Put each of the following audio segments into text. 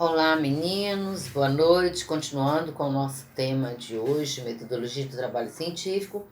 Olá, meninos, boa noite. Continuando com o nosso tema de hoje, metodologia do trabalho científico,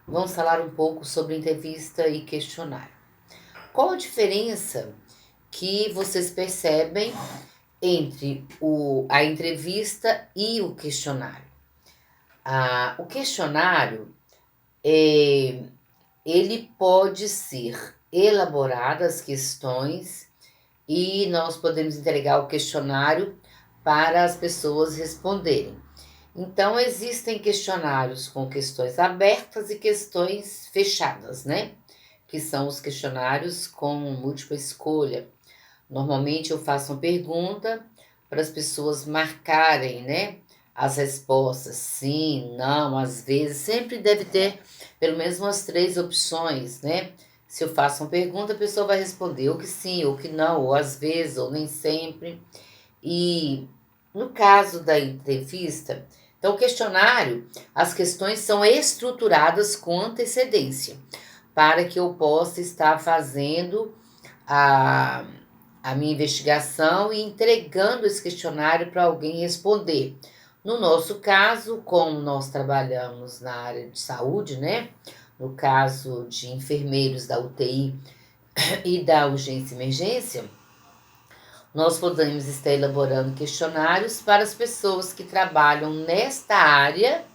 vamos falar um pouco sobre entrevista e questionário. Qual a diferença que vocês percebem entre a entrevista e o questionário? O questionário, ele pode ser elaboradas questões e nós podemos entregar o questionário para as pessoas responderem. Então, existem questionários com questões abertas e questões fechadas, né? Que são os questionários com múltipla escolha. Normalmente eu faço uma pergunta para as pessoas marcarem, né? As respostas, sim, não, às vezes, sempre deve ter pelo menos umas 3 opções, né? Se eu faço uma pergunta, a pessoa vai responder ou que sim, ou que não, ou às vezes, ou nem sempre. E no caso da entrevista, então o questionário, as questões são estruturadas com antecedência, para que eu possa estar fazendo a, a minha investigação e entregando esse questionário para alguém responder. No nosso caso, como nós trabalhamos na área de saúde, né? No caso de enfermeiros da UTI e da urgência e emergência, nós podemos estar elaborando questionários para as pessoas que trabalham nesta área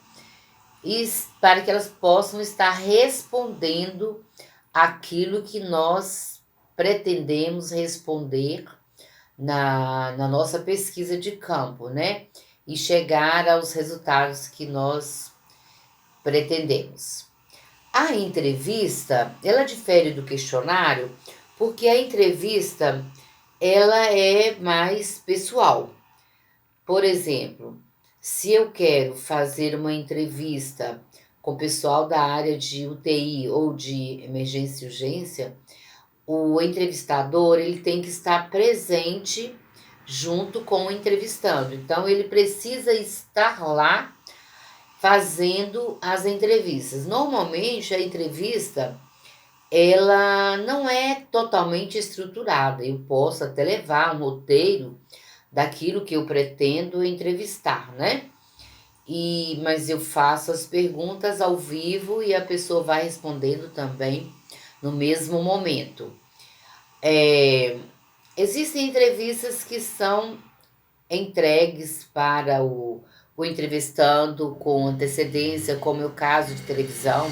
e para que elas possam estar respondendo aquilo que nós pretendemos responder na nossa pesquisa de campo, né? E chegar aos resultados que nós pretendemos. A entrevista, ela difere do questionário, porque a entrevista, ela é mais pessoal. Por exemplo, se eu quero fazer uma entrevista com o pessoal da área de UTI ou de emergência e urgência, o entrevistador ele tem que estar presente junto com o entrevistando. Então, ele precisa estar lá fazendo as entrevistas. Normalmente, a entrevista ela não é totalmente estruturada. Eu posso até levar um roteiro daquilo que eu pretendo entrevistar, né? Mas eu faço as perguntas ao vivo e a pessoa vai respondendo também no mesmo momento. Existem entrevistas que são entregues para o entrevistando com antecedência, como é o caso de televisão.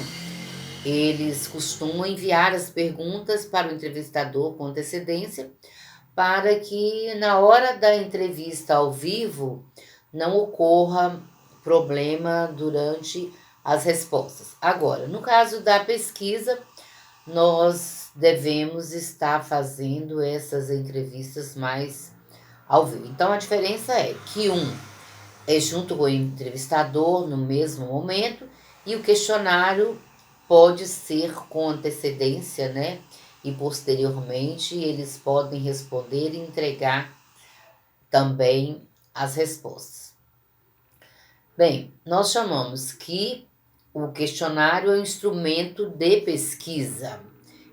Eles costumam enviar as perguntas para o entrevistador com antecedência, para que na hora da entrevista ao vivo não ocorra problema durante as respostas. Agora, no caso da pesquisa, nós devemos estar fazendo essas entrevistas mais ao vivo. Então, a diferença é que um é junto com o entrevistador no mesmo momento e o questionário pode ser com antecedência, né? E posteriormente eles podem responder e entregar também as respostas. Bem, nós chamamos que o questionário é um instrumento de pesquisa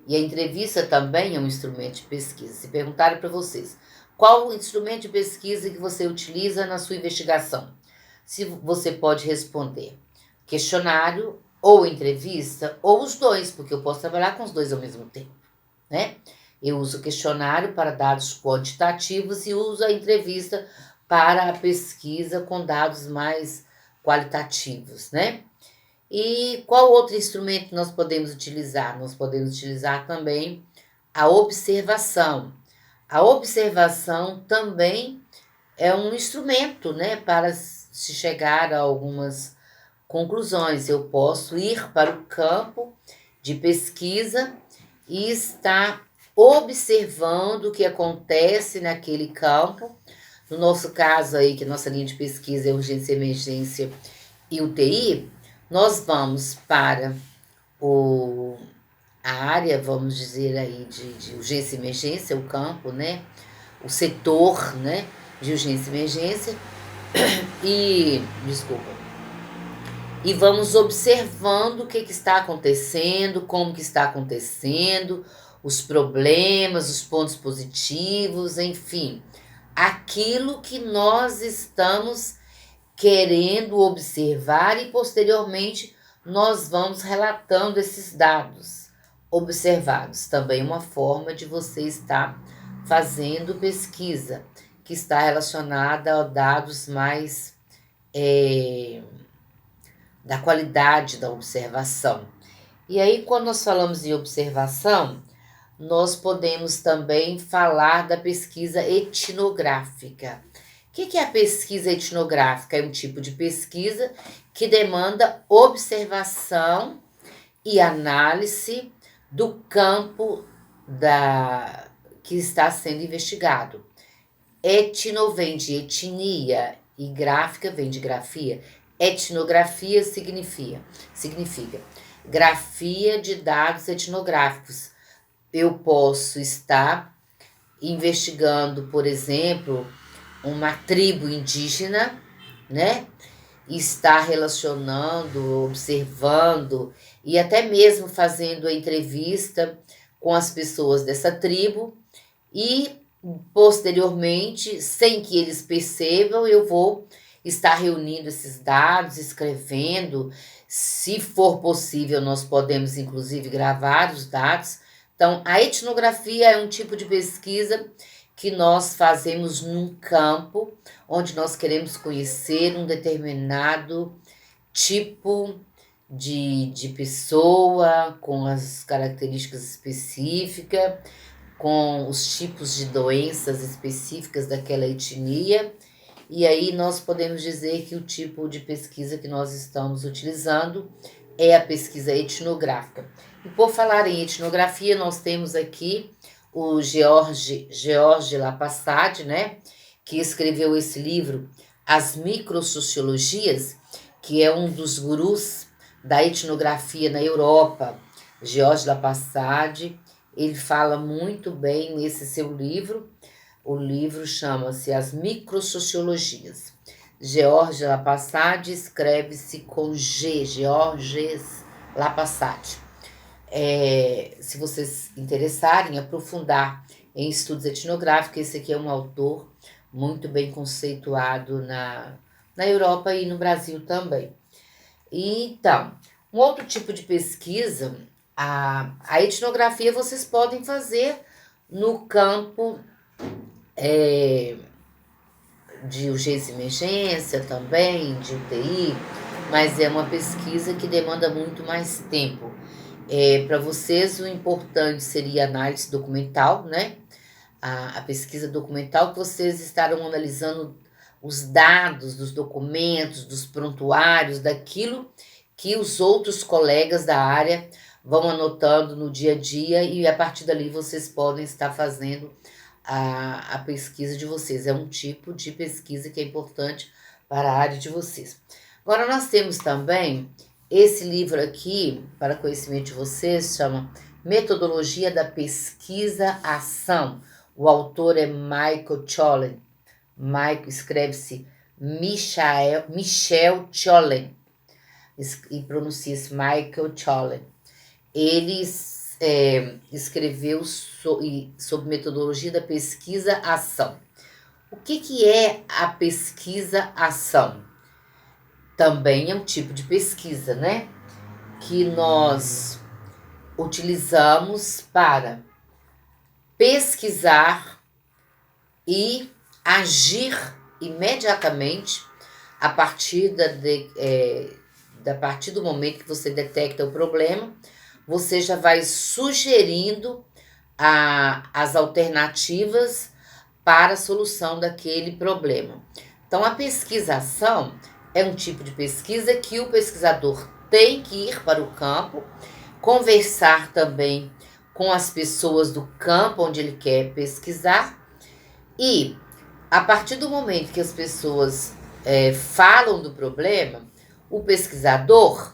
e a entrevista também é um instrumento de pesquisa. Se perguntarem para vocês, qual o instrumento de pesquisa que você utiliza na sua investigação? Se você pode responder questionário ou entrevista, ou os dois, porque eu posso trabalhar com os dois ao mesmo tempo, né? Eu uso o questionário para dados quantitativos e uso a entrevista para a pesquisa com dados mais qualitativos, né? E qual outro instrumento nós podemos utilizar? Nós podemos utilizar também a observação. A observação também é um instrumento, né, para se chegar a algumas conclusões. Eu posso ir para o campo de pesquisa e estar observando o que acontece naquele campo. No nosso caso aí, que nossa linha de pesquisa é urgência, emergência e UTI, nós vamos para o, a área, vamos dizer aí, de urgência e emergência, o campo, né? O setor, né? De urgência e emergência desculpa, e vamos observando o que está acontecendo, como que está acontecendo, os problemas, os pontos positivos, enfim, aquilo que nós estamos querendo observar e posteriormente nós vamos relatando esses dados observados. Também uma forma de você estar fazendo pesquisa, que está relacionada a dados mais da qualidade da observação. E aí, quando nós falamos em observação, nós podemos também falar da pesquisa etnográfica. O que é a pesquisa etnográfica? É um tipo de pesquisa que demanda observação e análise do campo que está sendo investigado. Etno vem de etnia e gráfica vem de grafia. Etnografia significa grafia de dados etnográficos. Eu posso estar investigando, por exemplo, uma tribo indígena, né? Estar relacionando, observando e até mesmo fazendo a entrevista com as pessoas dessa tribo e posteriormente, sem que eles percebam, eu vou estar reunindo esses dados, escrevendo. Se for possível, nós podemos inclusive gravar os dados. Então, a etnografia é um tipo de pesquisa que nós fazemos num campo onde nós queremos conhecer um determinado tipo de pessoa, com as características específicas, com os tipos de doenças específicas daquela etnia. E aí nós podemos dizer que o tipo de pesquisa que nós estamos utilizando é a pesquisa etnográfica. E por falar em etnografia, nós temos aqui o Georges Lapassade, né, que escreveu esse livro, As Microsociologias, que é um dos gurus da etnografia na Europa. Georges Lapassade, ele fala muito bem nesse seu livro. O livro chama-se As Microsociologias. Georges Lapassade escreve-se com G, Georges Lapassade. Se vocês interessarem em aprofundar em estudos etnográficos, esse aqui é um autor muito bem conceituado na Europa e no Brasil também. Então, um outro tipo de pesquisa, a etnografia vocês podem fazer no campo de urgência e emergência também, de UTI, mas é uma pesquisa que demanda muito mais tempo. Para vocês, o importante seria a análise documental, né? A pesquisa documental, que vocês estarão analisando os dados dos documentos, dos prontuários, daquilo que os outros colegas da área vão anotando no dia a dia e a partir dali vocês podem estar fazendo a pesquisa de vocês. É um tipo de pesquisa que é importante para a área de vocês. Agora, nós temos também esse livro aqui, para conhecimento de vocês, chama Metodologia da Pesquisa-Ação. O autor é Michael Chollen. Michael escreve-se Michel Chollen e pronuncia-se Michael Chollen. Ele escreveu sobre metodologia da pesquisa-ação. O que é a pesquisa-ação? Também é um tipo de pesquisa, né? Que nós utilizamos para pesquisar e agir imediatamente a partir partir do momento que você detecta o problema, você já vai sugerindo as alternativas para a solução daquele problema. Então, a pesquisação é um tipo de pesquisa que o pesquisador tem que ir para o campo, conversar também com as pessoas do campo onde ele quer pesquisar e, a partir do momento que as pessoas falam do problema, o pesquisador,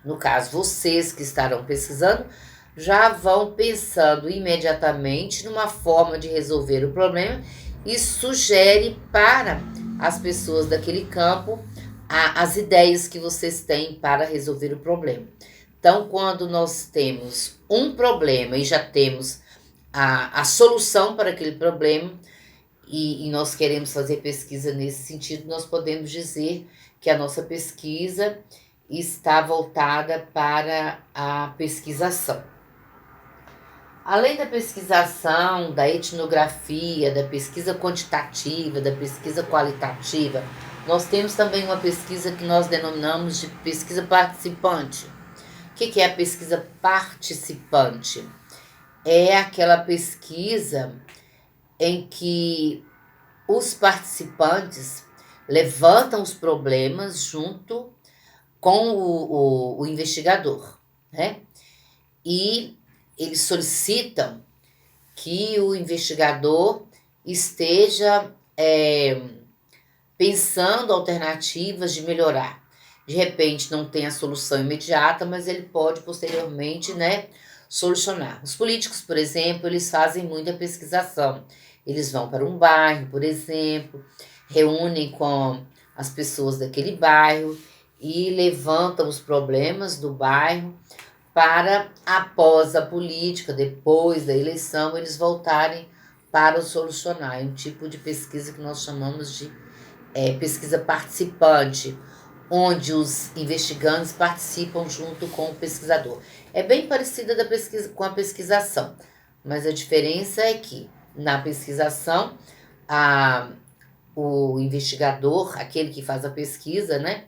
no caso vocês que estarão pesquisando, já vão pensando imediatamente numa forma de resolver o problema e sugere para as pessoas daquele campo as ideias que vocês têm para resolver o problema. Então, quando nós temos um problema e já temos a solução para aquele problema, e nós queremos fazer pesquisa nesse sentido, nós podemos dizer que a nossa pesquisa está voltada para a pesquisação. Além da pesquisação, da etnografia, da pesquisa quantitativa, da pesquisa qualitativa, nós temos também uma pesquisa que nós denominamos de pesquisa participante. O que é a pesquisa participante? É aquela pesquisa em que os participantes levantam os problemas junto com o investigador, né? E eles solicitam que o investigador esteja pensando alternativas de melhorar. De repente não tem a solução imediata, mas ele pode posteriormente, né, solucionar. Os políticos, por exemplo, eles fazem muita pesquisação. Eles vão para um bairro, por exemplo, reúnem com as pessoas daquele bairro e levantam os problemas do bairro para, após a política, depois da eleição, eles voltarem para o solucionar. É um tipo de pesquisa que nós chamamos de pesquisa participante, onde os investigantes participam junto com o pesquisador. É bem parecida da pesquisa, com a pesquisação, mas a diferença é que na pesquisação, o investigador, aquele que faz a pesquisa, né,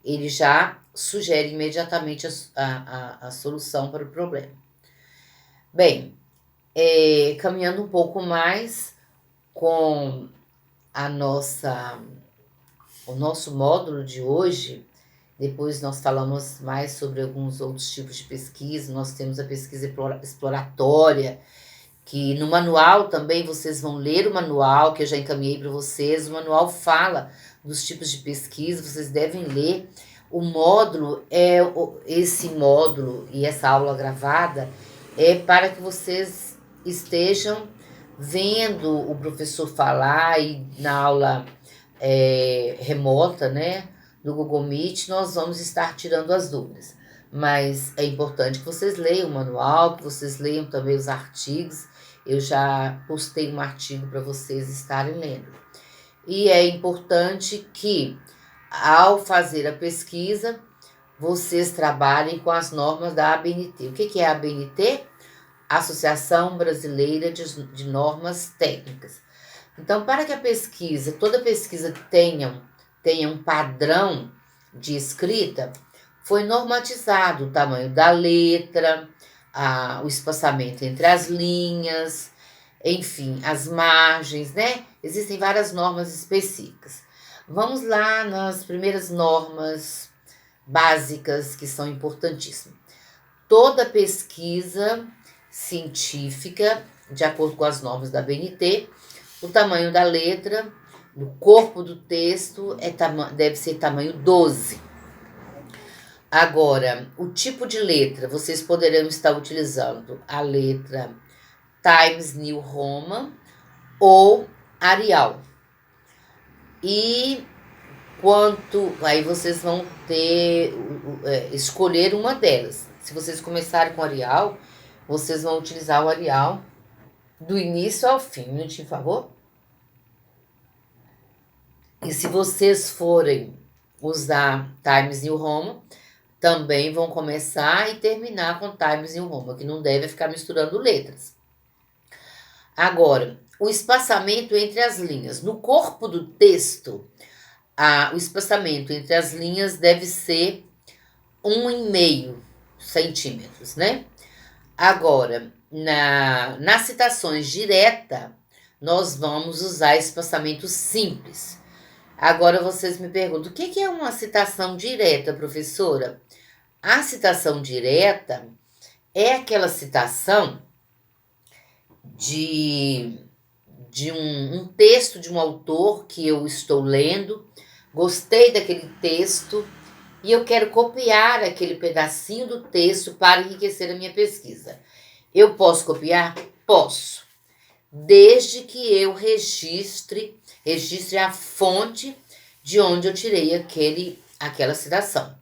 ele já sugere imediatamente a solução para o problema. Bem, caminhando um pouco mais com o nosso módulo de hoje, depois nós falamos mais sobre alguns outros tipos de pesquisa, nós temos a pesquisa exploratória, que no manual também vocês vão ler o manual, que eu já encaminhei para vocês, o manual fala dos tipos de pesquisa, vocês devem ler. O módulo esse módulo e essa aula gravada é para que vocês estejam vendo o professor falar, e na aula remota, né, do Google Meet, nós vamos estar tirando as dúvidas. Mas é importante que vocês leiam o manual, que vocês leiam também os artigos. Eu já postei um artigo para vocês estarem lendo. E é importante que, ao fazer a pesquisa, vocês trabalhem com as normas da ABNT. O que é a ABNT? Associação Brasileira de Normas Técnicas. Então, para que a pesquisa, toda pesquisa tenha um padrão de escrita, foi normatizado o tamanho da letra, o espaçamento entre as linhas, enfim, as margens, né? Existem várias normas específicas. Vamos lá nas primeiras normas básicas que são importantíssimas. Toda pesquisa científica, de acordo com as normas da BNT, o tamanho da letra, do corpo do texto, deve ser tamanho 12. Agora, o tipo de letra, vocês poderão estar utilizando a letra Times New Roman ou Arial. E aí vocês vão escolher uma delas. Se vocês começarem com Arial, vocês vão utilizar o Arial do início ao fim. Um minutinho, por favor. E se vocês forem usar Times New Roman, também vão começar e terminar com Times New Roman, que não deve ficar misturando letras. Agora, o espaçamento entre as linhas. No corpo do texto, o espaçamento entre as linhas deve ser 1,5 centímetros, né? Agora, nas citações diretas, nós vamos usar espaçamento simples. Agora vocês me perguntam, o que é uma citação direta, professora? A citação direta é aquela citação de um texto de um autor que eu estou lendo, gostei daquele texto e eu quero copiar aquele pedacinho do texto para enriquecer a minha pesquisa. Eu posso copiar? Posso, desde que eu registre a fonte de onde eu tirei aquela citação.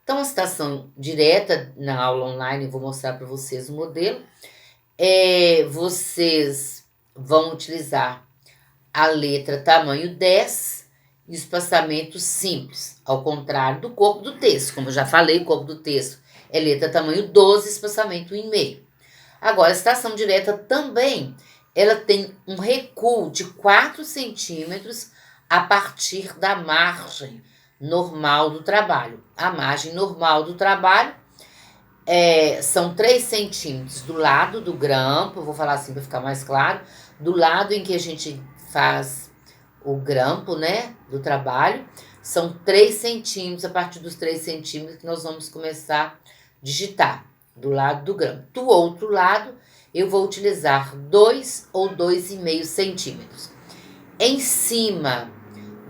Então, a citação direta, na aula online, eu vou mostrar para vocês o modelo. Vocês vão utilizar a letra tamanho 10 e o espaçamento simples, ao contrário do corpo do texto. Como eu já falei, o corpo do texto é letra tamanho 12, espaçamento 1,5. Agora, a citação direta também, ela tem um recuo de 4 centímetros a partir da margem normal do trabalho. A margem normal do trabalho são 3 centímetros do lado do grampo, eu vou falar assim para ficar mais claro, do lado em que a gente faz o grampo, né, do trabalho, são 3 centímetros, a partir dos 3 centímetros que nós vamos começar a digitar, do lado do grampo. Do outro lado, eu vou utilizar 2 ou 2,5 centímetros. Em cima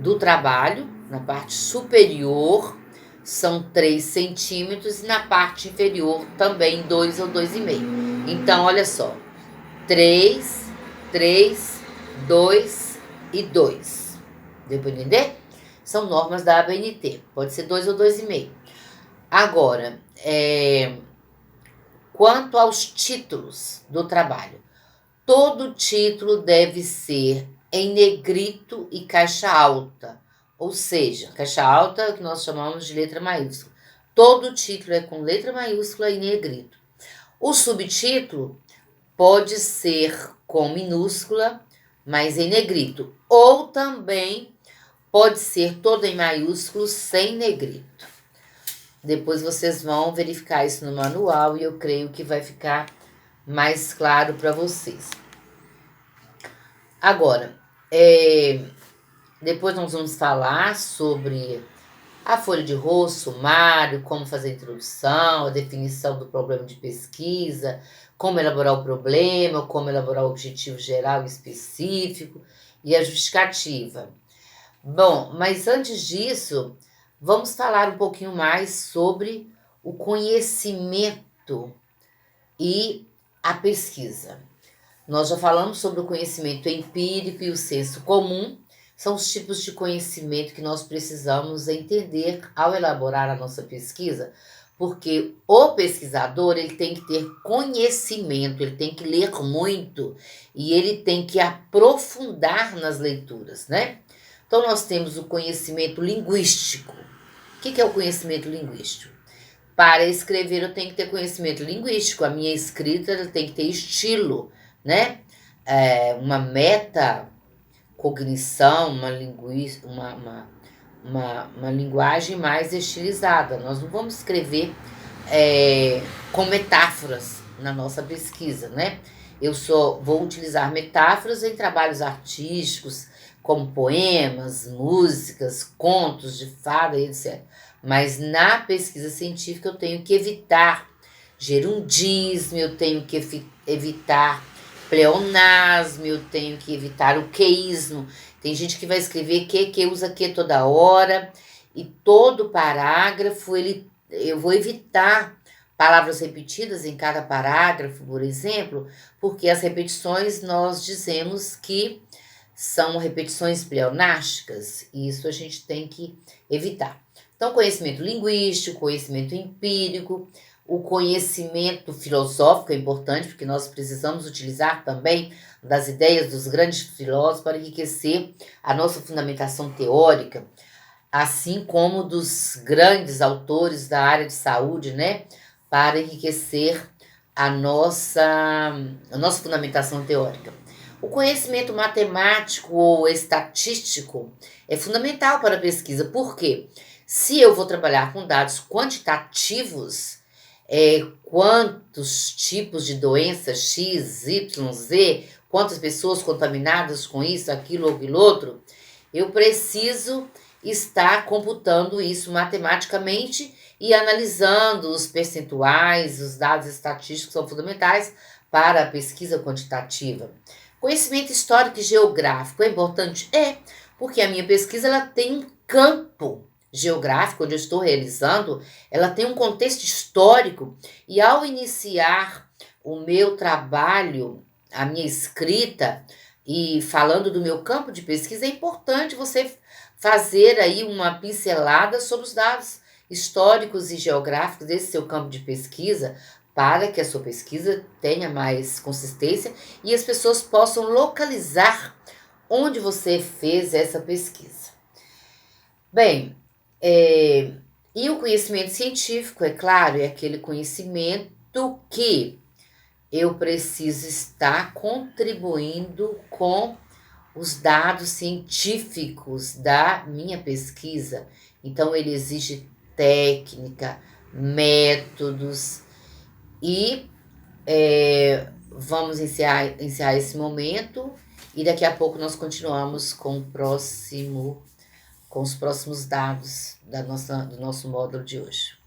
do trabalho, na parte superior, são 3 centímetros e na parte inferior também 2 ou 2,5. Então, olha só, 3, 3, 2 e 2. Deu para entender? São normas da ABNT, pode ser 2 ou 2,5. Agora, quanto aos títulos do trabalho, todo título deve ser em negrito e caixa alta, ou seja, caixa alta é o que nós chamamos de letra maiúscula. Todo título é com letra maiúscula e negrito. O subtítulo pode ser com minúscula, mas em negrito, ou também pode ser todo em maiúsculo sem negrito. Depois vocês vão verificar isso no manual e eu creio que vai ficar mais claro para vocês. Agora, depois nós vamos falar sobre a folha de rosto, sumário, como fazer a introdução, a definição do problema de pesquisa, como elaborar o problema, como elaborar o objetivo geral e específico e a justificativa. Bom, mas antes disso, vamos falar um pouquinho mais sobre o conhecimento e a pesquisa. Nós já falamos sobre o conhecimento empírico e o senso comum, são os tipos de conhecimento que nós precisamos entender ao elaborar a nossa pesquisa, porque o pesquisador ele tem que ter conhecimento, ele tem que ler muito e ele tem que aprofundar nas leituras, né? Então, nós temos o conhecimento linguístico. O que é o conhecimento linguístico? Para escrever, eu tenho que ter conhecimento linguístico. A minha escrita tem que ter estilo, né? Uma metacognição, uma linguagem mais estilizada. Nós não vamos escrever com metáforas na nossa pesquisa, né? Eu só vou utilizar metáforas em trabalhos artísticos, como poemas, músicas, contos de fada e etc. Mas na pesquisa científica eu tenho que evitar gerundismo, eu tenho que evitar pleonasmo, eu tenho que evitar o queísmo. Tem gente que vai escrever que usa que toda hora, e todo parágrafo eu vou evitar palavras repetidas em cada parágrafo, por exemplo, porque as repetições nós dizemos que são repetições pleonásticas, e isso a gente tem que evitar. Então, conhecimento linguístico, conhecimento empírico, o conhecimento filosófico é importante, porque nós precisamos utilizar também das ideias dos grandes filósofos para enriquecer a nossa fundamentação teórica, assim como dos grandes autores da área de saúde, né? Para enriquecer a nossa fundamentação teórica. O conhecimento matemático ou estatístico é fundamental para a pesquisa. Por quê? Se eu vou trabalhar com dados quantitativos, quantos tipos de doenças X, Y, Z, quantas pessoas contaminadas com isso, aquilo ou aquilo outro, eu preciso estar computando isso matematicamente e analisando os percentuais, os dados estatísticos são fundamentais para a pesquisa quantitativa. Conhecimento histórico e geográfico é importante? Porque a minha pesquisa ela tem um campo geográfico onde eu estou realizando, ela tem um contexto histórico e ao iniciar o meu trabalho, a minha escrita e falando do meu campo de pesquisa, é importante você fazer aí uma pincelada sobre os dados históricos e geográficos desse seu campo de pesquisa, para que a sua pesquisa tenha mais consistência e as pessoas possam localizar onde você fez essa pesquisa? Bem, e o conhecimento científico, é claro, é aquele conhecimento que eu preciso estar contribuindo com os dados científicos da minha pesquisa. Então, ele exige técnica, métodos e vamos encerrar esse momento e daqui a pouco nós continuamos com os próximos dados do nosso módulo de hoje.